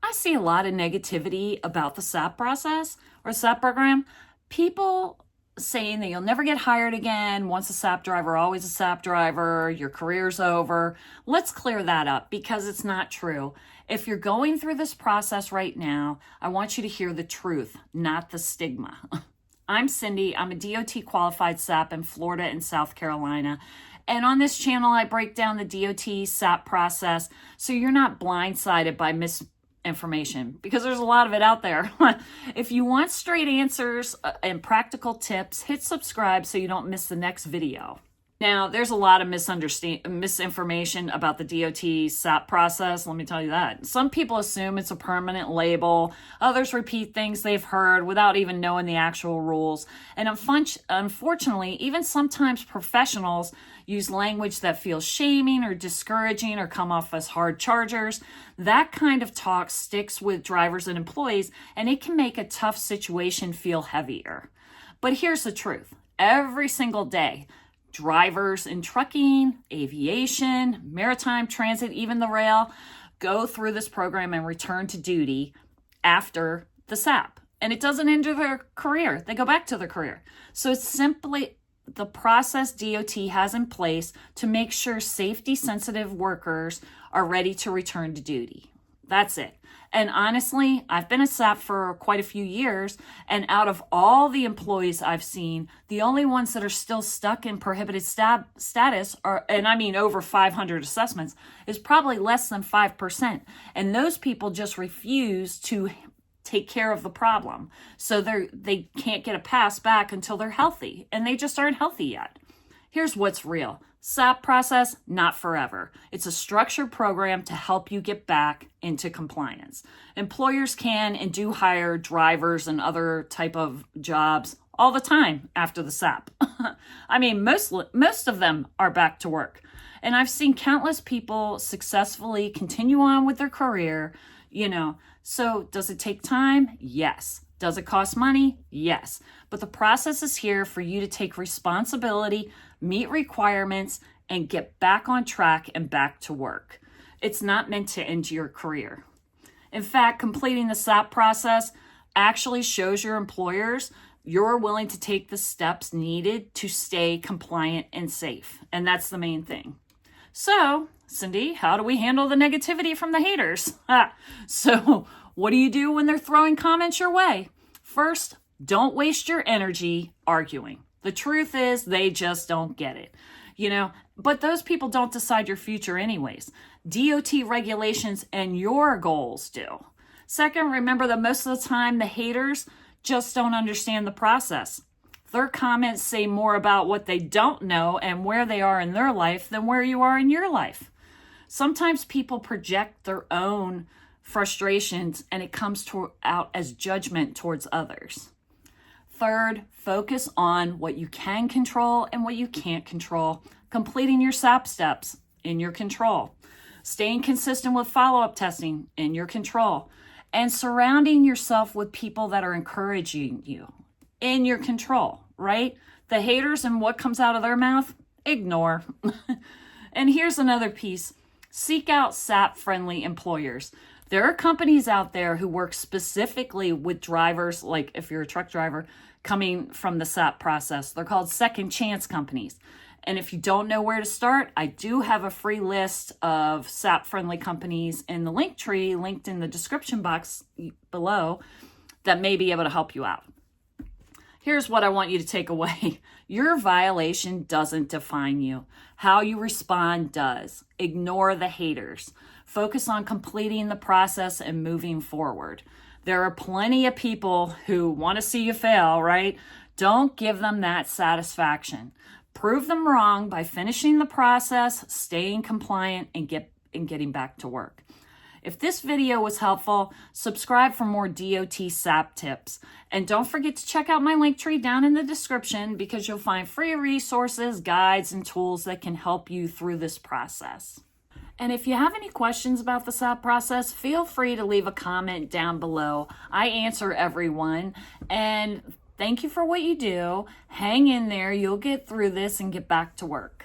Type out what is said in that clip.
I see a lot of negativity about the SAP process or SAP program. People saying that you'll never get hired again. Once a SAP driver, always a SAP driver. Your career's over. Let's clear that up because it's not true. If you're going through this process right now, I want you to hear the truth, not the stigma. I'm Cindy. I'm a DOT qualified SAP in Florida and South Carolina. And on this channel, I break down the DOT SAP process so you're not blindsided by misinformation because there's a lot of it out there. If you want straight answers and practical tips, hit subscribe so you don't miss the next video. Now, there's a lot of misinformation about the DOT SAP process. Let me tell you that. Some people assume it's a permanent label. Others repeat things they've heard without even knowing the actual rules. And unfortunately, even sometimes professionals use language that feels shaming or discouraging or come off as hard chargers. That kind of talk sticks with drivers and employees, and it can make a tough situation feel heavier. But here's the truth. Every single day, drivers in trucking, aviation, maritime transit, even the rail, go through this program and return to duty after the SAP. And it doesn't hinder their career. They go back to their career. So it's simply the process DOT has in place to make sure safety-sensitive workers are ready to return to duty. That's it. And honestly, I've been a SAP for quite a few years, and out of all the employees I've seen, the only ones that are still stuck in prohibited status are, and I mean over 500 assessments, is probably less than 5%. And those people just refuse to take care of the problem. So they can't get a pass back until they're healthy, and they just aren't healthy yet. Here's what's real. SAP process, not forever. It's a structured program to help you get back into compliance. Employers can and do hire drivers and other type of jobs all the time after the SAP. I mean, most of them are back to work. And I've seen countless people successfully continue on with their career, So does it take time? Yes. Does it cost money? Yes. But the process is here for you to take responsibility, meet requirements, and get back on track and back to work. It's not meant to end your career. In fact, completing the SAP process actually shows your employers you're willing to take the steps needed to stay compliant and safe. And that's the main thing. So, Cindy, how do we handle the negativity from the haters? So, what do you do when they're throwing comments your way? First, don't waste your energy arguing. The truth is they just don't get it, but those people don't decide your future anyways. DOT regulations and your goals do. Second, remember that most of the time the haters just don't understand the process. Their comments say more about what they don't know and where they are in their life than where you are in your life. Sometimes people project their own frustrations and it comes out as judgment towards others. Third, focus on what you can control and what you can't control. Completing your SAP steps, in your control. Staying consistent with follow-up testing, in your control. And surrounding yourself with people that are encouraging you, in your control, right? The haters and what comes out of their mouth, ignore. And here's another piece. Seek out SAP-friendly employers. There are companies out there who work specifically with drivers, like if you're a truck driver, coming from the SAP process. They're called second chance companies. And if you don't know where to start, I do have a free list of SAP-friendly companies in the link tree linked in the description box below that may be able to help you out. Here's what I want you to take away. Your violation doesn't define you. How you respond does. Ignore the haters. Focus on completing the process and moving forward. There are plenty of people who want to see you fail, right? Don't give them that satisfaction. Prove them wrong by finishing the process, staying compliant, and getting back to work. If this video was helpful, subscribe for more DOT SAP tips. And don't forget to check out my link tree down in the description because you'll find free resources, guides, and tools that can help you through this process. And if you have any questions about the SAP process, feel free to leave a comment down below. I answer everyone. And thank you for what you do. Hang in there. You'll get through this and get back to work.